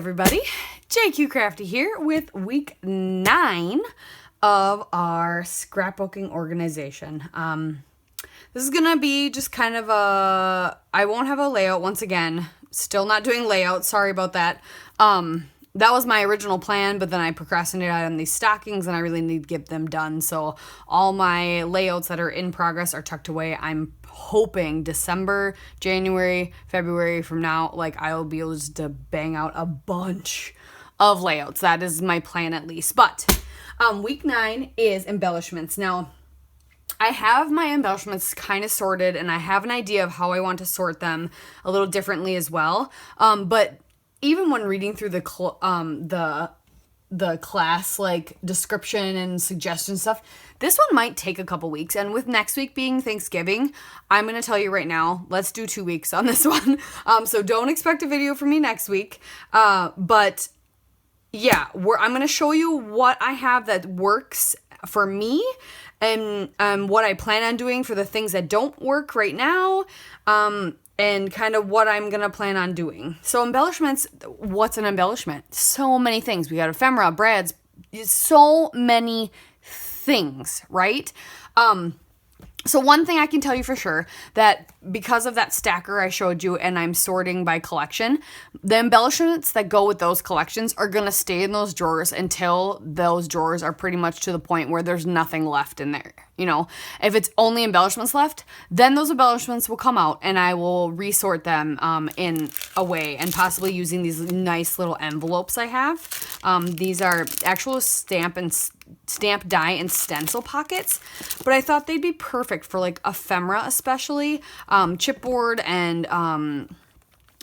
everybody, JQ Crafty here with week 9 of our scrapbooking organization. This is gonna be just kind of I won't have a layout once again. Still not doing layout, sorry about that. That was my original plan, but then I procrastinated on these stockings and I really need to get them done. So all my layouts that are in progress are tucked away. I'm hoping December, January, February from now, like I'll be able to bang out a bunch of layouts. That is my plan at least. But week 9 is embellishments. Now, I have my embellishments kind of sorted and I have an idea of how I want to sort them a little differently as well. But even when reading through the class like description and suggestion stuff, this one might take a couple weeks. And with next week being Thanksgiving, I'm going to tell you right now, let's do 2 weeks on this one. So don't expect a video from me next week. But yeah, I'm going to show you what I have that works for me and what I plan on doing for the things that don't work right now. And kind of what I'm going to plan on doing. So embellishments, what's an embellishment? So many things. We got ephemera, brads, so many things, right? So one thing I can tell you for sure, that because of that stacker I showed you and I'm sorting by collection, the embellishments that go with those collections are going to stay in those drawers until those drawers are pretty much to the point where there's nothing left in there. You know, if it's only embellishments left, then those embellishments will come out and I will resort them in a way, and possibly using these nice little envelopes I have. These are actual stamp, die, and stencil pockets, but I thought they'd be perfect for like ephemera, especially chipboard and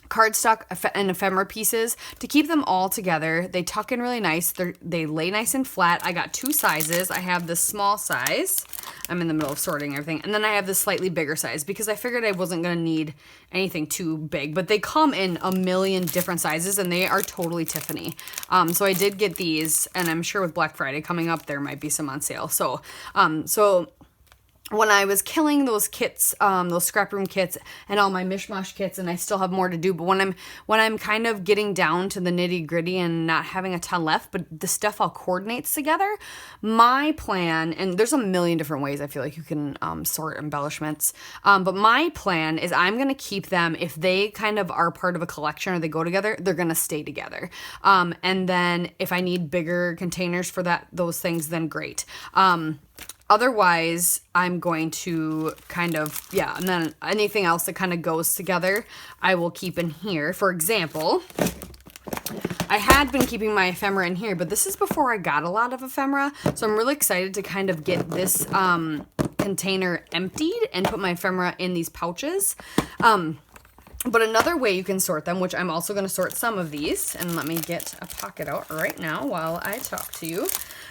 cardstock and ephemera pieces to keep them all together. They tuck in really nice. They lay nice and flat. I got 2 sizes. I have this small size. I'm in the middle of sorting everything. And then I have this slightly bigger size because I figured I wasn't going to need anything too big. But they come in a million different sizes and they are totally Tiffany. So I did get these, and I'm sure with Black Friday coming up, there might be some on sale. So when I was killing those kits, those scrap room kits and all my mishmash kits, and I still have more to do, but when I'm kind of getting down to the nitty gritty and not having a ton left, but the stuff all coordinates together, my plan, and there's a million different ways I feel like you can sort embellishments, but my plan is I'm going to keep them, if they kind of are part of a collection or they go together, they're going to stay together. And then if I need bigger containers for those things, then great. Otherwise, I'm going to kind of, and then anything else that kind of goes together, I will keep in here. For example, I had been keeping my ephemera in here, but this is before I got a lot of ephemera. So I'm really excited to kind of get this container emptied and put my ephemera in these pouches. But another way you can sort them, which I'm also going to sort some of these, and let me get a pocket out right now while I talk to you,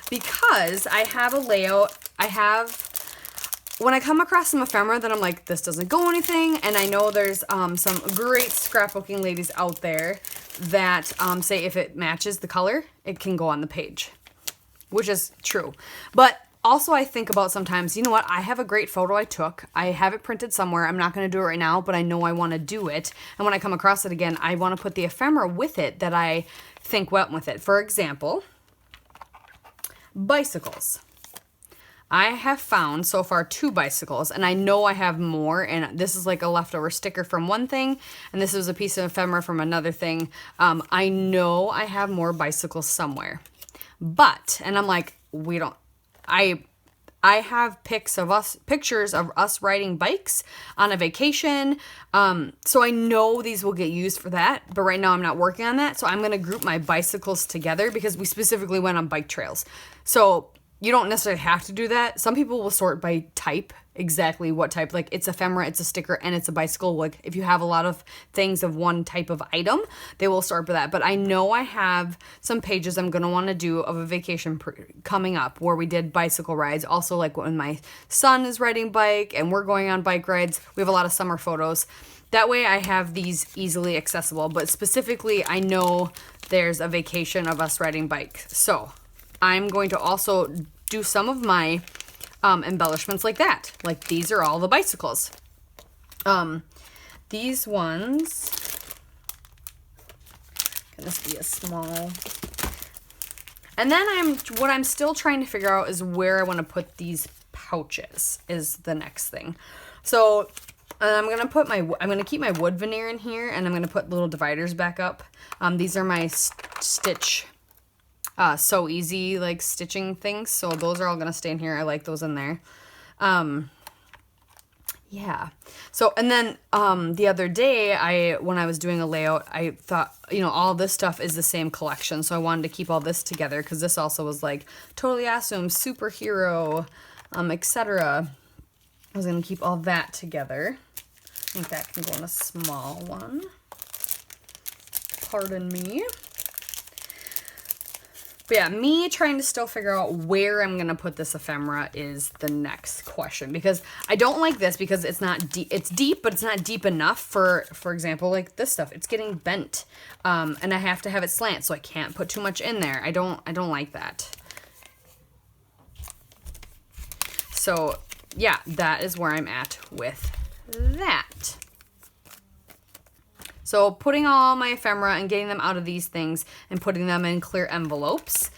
because I have a layout. When I come across some ephemera that I'm like, this doesn't go anything, and I know there's some great scrapbooking ladies out there that say if it matches the color, it can go on the page, which is true. But also, I think about sometimes, you know what, I have a great photo I took. I have it printed somewhere. I'm not going to do it right now, but I know I want to do it. And when I come across it again, I want to put the ephemera with it that I think went with it. For example, bicycles. I have found so far 2 bicycles, and I know I have more, and this is like a leftover sticker from one thing, and this is a piece of ephemera from another thing. I know I have more bicycles somewhere. But, and I'm like, I have pictures of us riding bikes on a vacation, so I know these will get used for that, but right now I'm not working on that, so I'm going to group my bicycles together because we specifically went on bike trails. So you don't necessarily have to do that. Some people will sort by type, exactly what type. Like, it's ephemera, it's a sticker, and it's a bicycle. Like, if you have a lot of things of one type of item, they will sort by that. But I know I have some pages I'm going to want to do of a vacation coming up where we did bicycle rides. Also, like when my son is riding bike and we're going on bike rides, we have a lot of summer photos. That way I have these easily accessible. But specifically, I know there's a vacation of us riding bike. So I'm going to also do some of my embellishments like that. Like, these are all the bicycles. These ones, Can this be a small? And then what I'm still trying to figure out is where I want to put these pouches is the next thing. So I'm gonna keep my wood veneer in here, and I'm gonna put little dividers back up. These are my stitch, So Easy like stitching things. So those are all gonna stay in here. I like those in there. Yeah. So, and then the other day, when I was doing a layout, I thought, you know, all this stuff is the same collection. So I wanted to keep all this together because this also was like totally awesome, superhero, etc. I was going to keep all that together. I think that can go in a small one. Pardon me. But yeah, me trying to still figure out where I'm going to put this ephemera is the next question. Because I don't like this because it's not deep. It's deep, but it's not deep enough for example, like this stuff. It's getting bent. And I have to have it slant, so I can't put too much in there. I don't like that. So yeah, that is where I'm at with that. So putting all my ephemera and getting them out of these things and putting them in clear envelopes.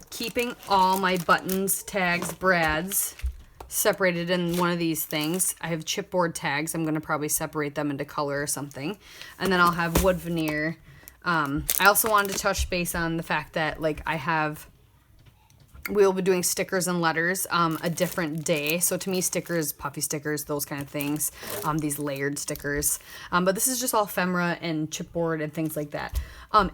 Keeping all my buttons, tags, brads separated in one of these things. I have chipboard tags. I'm going to probably separate them into color or something. And then I'll have wood veneer. I also wanted to touch base on the fact that like we'll be doing stickers and letters a different day. So to me, stickers, puffy stickers, those kind of things, these layered stickers. But this is just all ephemera and chipboard and things like that.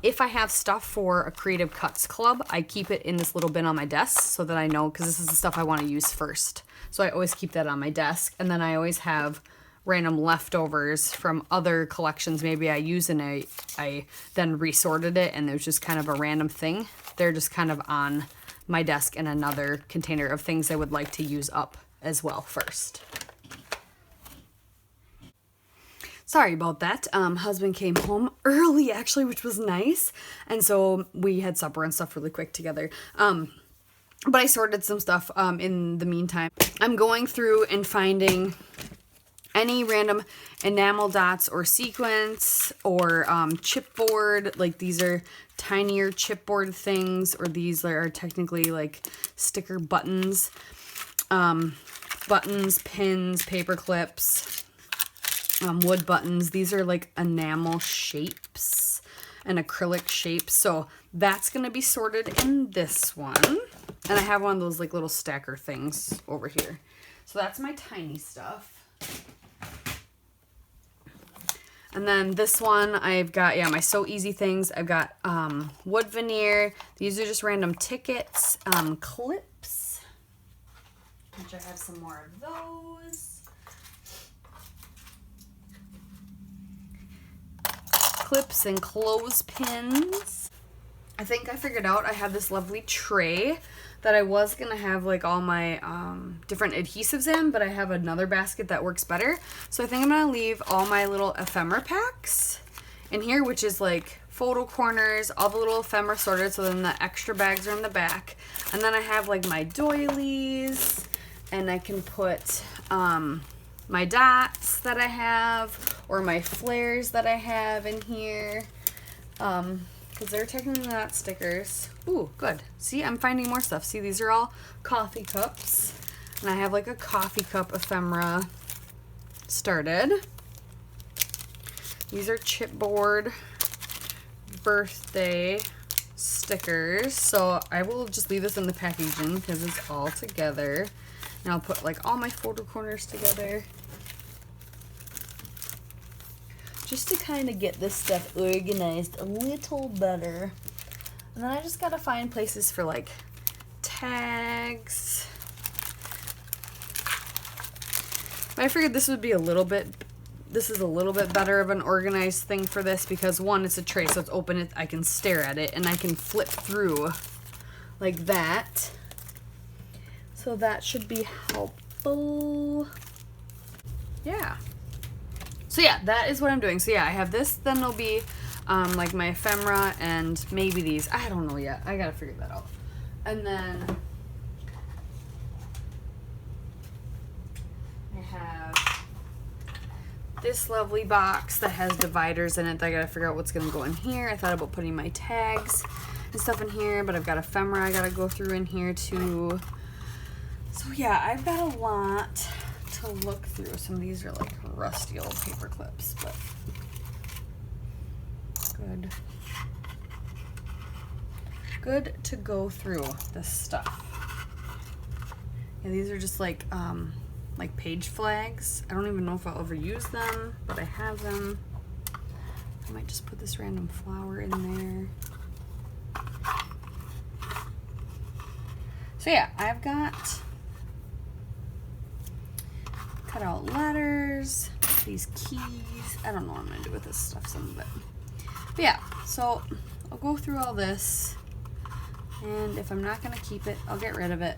If I have stuff for a Creative Cuts Club, I keep it in this little bin on my desk so that I know, because this is the stuff I want to use first. So I always keep that on my desk. And then I always have random leftovers from other collections maybe I use, and I then resorted it, and it was just kind of a random thing. They're just kind of on my desk in another container of things I would like to use up as well first. Sorry about that. Husband came home early actually, which was nice. And so we had supper and stuff really quick together. But I sorted some stuff in the meantime. I'm going through and finding any random enamel dots or sequins or chipboard. Like these are tinier chipboard things, or these are technically like sticker buttons. Buttons, pins, paper clips, wood buttons. These are like enamel shapes and acrylic shapes. So that's going to be sorted in this one. And I have one of those like little stacker things over here. So that's my tiny stuff. And then this one, I've got, yeah, my So Easy things. I've got wood veneer. These are just random tickets, clips, which I have some more of those. Clips and clothespins. I think I figured out I have this lovely tray that I was going to have like all my different adhesives in, but I have another basket that works better. So I think I'm going to leave all my little ephemera packs in here, which is like photo corners, all the little ephemera sorted, so then the extra bags are in the back. And then I have like my doilies, and I can put my dots that I have, or my flares that I have in here. Because they're technically not stickers. Ooh, good. See, I'm finding more stuff. See, these are all coffee cups. And I have like a coffee cup ephemera started. These are chipboard birthday stickers. So I will just leave this in the packaging because it's all together. And I'll put like all my photo corners together, just to kind of get this stuff organized a little better. And then I just gotta find places for like tags. But I figured this would be this is a little bit better of an organized thing for this, because one, it's a tray, so it's open, I can stare at it, and I can flip through like that. So that should be helpful. Yeah. So yeah, that is what I'm doing. So yeah, I have this, then there'll be like my ephemera and maybe these. I don't know yet. I gotta figure that out. And then I have this lovely box that has dividers in it that I gotta figure out what's gonna go in here. I thought about putting my tags and stuff in here, but I've got ephemera I gotta go through in here too. So yeah, I've got a lot to look through. Some of these are like rusty old paper clips, but good to go through this stuff. Yeah, these are just like page flags. I don't even know if I'll ever use them, but I have them. I might just put this random flower in there. So yeah, I've got cut out letters, these keys. I don't know what I'm gonna do with this stuff, some of it. But yeah, so I'll go through all this, and if I'm not gonna keep it, I'll get rid of it.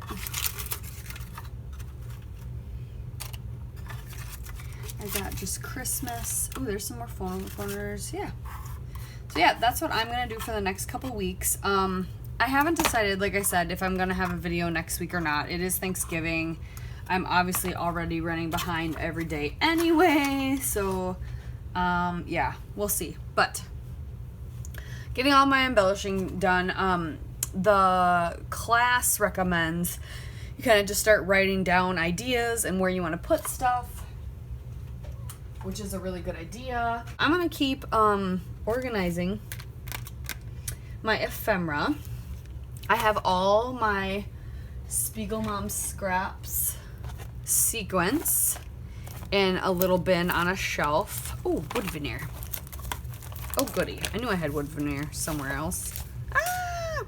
I got just Christmas. Ooh, there's some more phone openers. Yeah. So yeah, that's what I'm gonna do for the next couple weeks. I haven't decided, like I said, if I'm gonna have a video next week or not. It is Thanksgiving. I'm obviously already running behind every day anyway, so yeah, we'll see. But getting all my embellishing done, the class recommends you kind of just start writing down ideas and where you want to put stuff, which is a really good idea. I'm gonna keep organizing my ephemera. I have all my Spiegelmom scraps sequence in a little bin on a shelf. Oh, wood veneer. Oh, goody. I knew I had wood veneer somewhere else. Ah!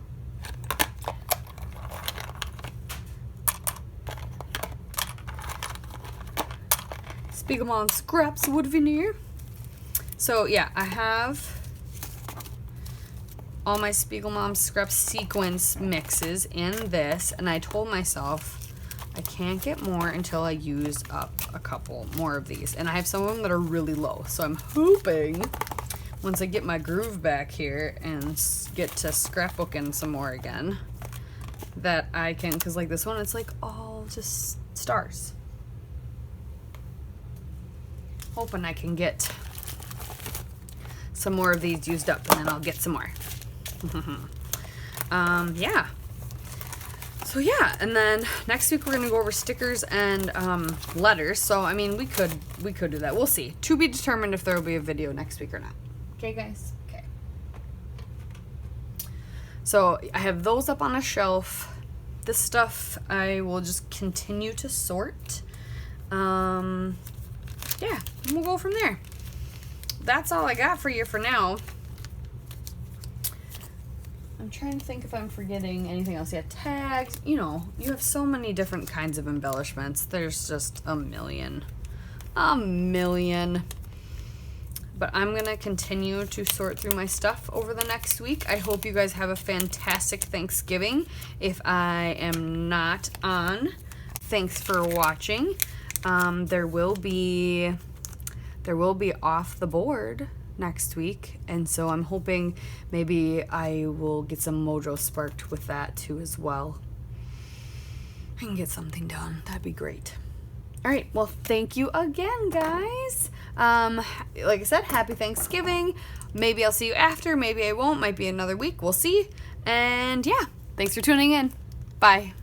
Spiegelmom scraps wood veneer. So yeah, I have all my Spiegelmom scrap sequence mixes in this, and I told myself I can't get more until I use up a couple more of these. And I have some of them that are really low, so I'm hoping once I get my groove back here and get to scrapbooking some more again, that I can, because like this one, it's like all just stars. Hoping I can get some more of these used up, and then I'll get some more. Yeah. So yeah, and then next week we're gonna go over stickers and letters. So I mean, we could do that. We'll see. To be determined if there will be a video next week or not. Okay, guys. Okay. So I have those up on a shelf. This stuff I will just continue to sort. Yeah, and we'll go from there. That's all I got for you for now. I'm trying to think if I'm forgetting anything else. Yeah, tags. You know, you have so many different kinds of embellishments. There's just a million. A million. But I'm going to continue to sort through my stuff over the next week. I hope you guys have a fantastic Thanksgiving. If I am not on, thanks for watching. There will be off the board next week, and so I'm hoping maybe I will get some mojo sparked with that too as well. I can get something done. That'd be great. All right, well, thank you again, guys. Like I said, happy Thanksgiving. Maybe I'll see you after, maybe I won't. Might be another week. We'll see. And yeah, thanks for tuning in. Bye.